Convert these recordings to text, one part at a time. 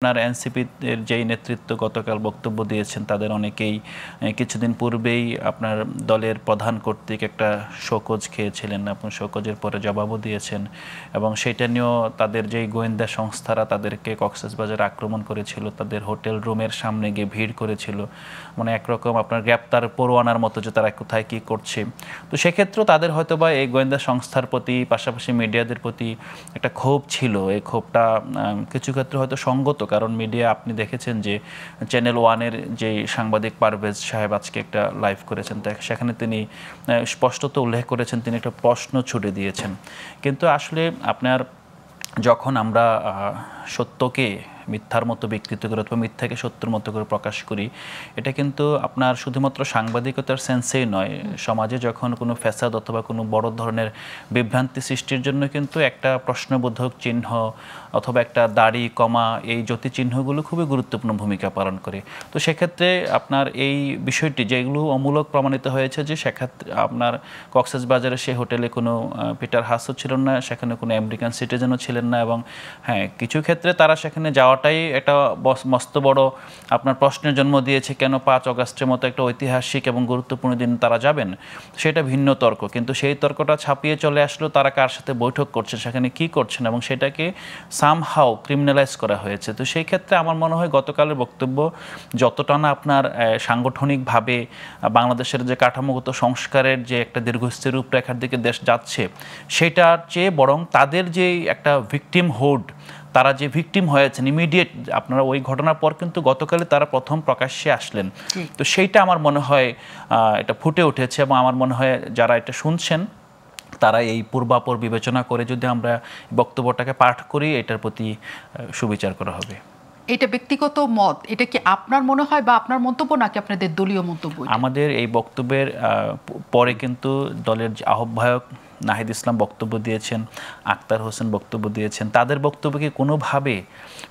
আপনার এনসিপির যেই নেতৃত্ব গতকাল বক্তব্য দিয়েছেন তাদের অনেকেই কিছুদিন পূর্বেই আপনার দলের প্রধান কর্তৃক একটা শোকজ খেয়েছিলেন, আপনি শোকজের পরে জবাবও দিয়েছেন এবং সেটা নিয়েও তাদের যেই গোয়েন্দা সংস্থারা তাদেরকে কক্সবাজারে আক্রমণ করেছিল, তাদের হোটেল রুমের সামনে গিয়ে ভিড় করেছিল, মানে একরকম আপনার গ্রেপ্তার পরোয়ানার মতো যে তারা কোথায় কী করছে। তো সেক্ষেত্রেও তাদের হয়তো বা এই গোয়েন্দা সংস্থার প্রতি পাশাপাশি মিডিয়াদের প্রতি একটা ক্ষোভ ছিল। এই ক্ষোভটা কিছু ক্ষেত্রে হয়তো সঙ্গত, কারণ মিডিয়া আপনি দেখেছেন যে চ্যানেল ওয়ানের যে সাংবাদিক পারভেজ সাহেব আজকে একটা লাইভ করেছেন, সেখানে তিনি স্পষ্টত উল্লেখ করেছেন, তিনি একটা প্রশ্ন ছুড়ে দিয়েছেন। কিন্তু আসলে আপনার যখন আমরা সত্যকে মিথ্যার মতো বিকৃত করে অথবা মিথ্যাকে সত্যের মতো করে প্রকাশ করি, এটা কিন্তু আপনার শুধুমাত্র সাংবাদিকতার সেন্সেই নয়, সমাজে যখন কোনো ফ্যাসাদ অথবা কোনো বড় ধরনের বিভ্রান্তি সৃষ্টির জন্য কিন্তু একটা প্রশ্নবোধক চিহ্ন অথবা একটা দাড়ি কমা এই জ্যোতি চিহ্নগুলো খুবই গুরুত্বপূর্ণ ভূমিকা পালন করে। তো সেক্ষেত্রে আপনার এই বিষয়টি যেগুলো অমূলক প্রমাণিত হয়েছে যে সেক্ষেত্রে আপনার কক্সবাজারে সে হোটেলে কোনো পিটার হাসও ছিল না, সেখানে কোনো আমেরিকান সিটিজেনও ছিলেন না, এবং হ্যাঁ কিছু ক্ষেত্রে তারা সেখানে যাওয়াটাই একটা মস্ত বড় আপনার প্রশ্নের জন্ম দিয়েছে, কেন 5 অগাস্টের মতো একটা ঐতিহাসিক এবং গুরুত্বপূর্ণ দিন তারা যাবেন, সেটা ভিন্ন তর্ক। কিন্তু সেই তর্কটা ছাপিয়ে চলে আসলো তারা কার সাথে বৈঠক করছেন, সেখানে কি করছেন, এবং সেটাকে সামহাও ক্রিমিনালাইজ করা হয়েছে। তো সেই ক্ষেত্রে আমার মনে হয় গতকালের বক্তব্য যতটা না আপনার সাংগঠনিকভাবে বাংলাদেশের যে কাঠামোগত সংস্কারের যে একটা দীর্ঘস্থায়ী রূপরেখার দিকে দেশ যাচ্ছে, সেটার চেয়ে বরং তাদের যে একটা ভিকটিমহুড, তারা যে ভিকটিম হয়েছেন ইমিডিয়েট আপনারা ওই ঘটনার পর কিন্তু গতকালে তারা প্রথম প্রকাশ্যে আসলেন। তো সেইটা আমার মনে হয় এটা ফুটে উঠেছে, এবং আমার মনে হয় যারা এটা শুনছেন তারা এই পূর্বাপর বিবেচনা করে যদি আমরা বক্তব্যটাকে পাঠ করি, এটার প্রতি সুবিচার করা হবে। এটা ব্যক্তিগত মত, এটা কি আপনার মনে হয় বা আপনার মন্তব্য নাকি আপনাদের দলীয় মন্তব্য? আমাদের এই বক্তব্যের পরে কিন্তু দলের আহ্বায়ক নাহিদ ইসলাম বক্তব্য দিয়েছেন, আক্তার হোসেন বক্তব্য দিয়েছেন। তাদের বক্তব্যকে কোনোভাবে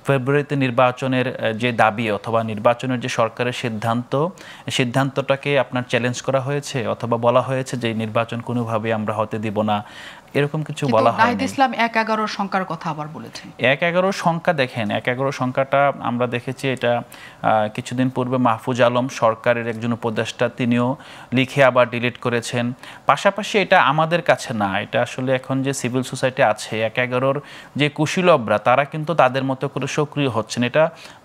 ফেব্রুয়ারিতে নির্বাচনের যে দাবি অথবা নির্বাচনের যে সরকারের সিদ্ধান্তটাকে আপনার চ্যালেঞ্জ করা হয়েছে অথবা বলা হয়েছে যে নির্বাচন কোনোভাবে আমরা হতে দিব না, এরকম কিছু বলা হয়নি। নাহিদ ইসলাম 1-11 সংখ্যার কথা আবার বলেছেন। 1-11 সংখ্যা দেখেন, 1-11 সংখ্যাটা আমরা দেখেছি এটা কিছুদিন পূর্বে মাহফুজ আলম সরকারের একজন উপদেষ্টা তিনিও লিখে আবার ডিলিট করেছেন। পাশাপাশি এটা আমাদের কাছে না, এটা আসলে এখন যে সিভিল সোসাইটি আছে 1-11 যে কুশীলবরা তারা কিন্তু তাদের মতো করে সক্রিয় হচ্ছেন, এটা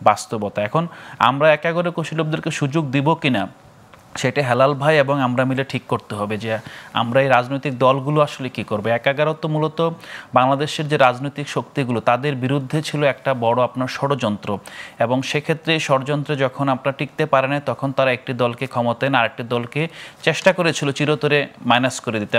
বাস্তবতা। এখন আমরা 1-11 কুশীলবদেরকে সুযোগ দিব কিনা সেটা হেলাল ভাই এবং আমরা মিলে ঠিক করতে হবে যে আমরা এই রাজনৈতিক দলগুলো আসলে কি করবে। 1-11 তো মূলত বাংলাদেশের যে রাজনৈতিক শক্তিগুলো তাদের বিরুদ্ধে ছিল একটা বড় আপনার ষড়যন্ত্র, এবং সেক্ষেত্রে ষড়যন্ত্রে যখন আপনারা টিকতে পারে না তখন তারা একটি দলকে ক্ষমতায় না আরেকটি দলকে চেষ্টা করেছিল চিরতরে মাইনাস করে দিতে।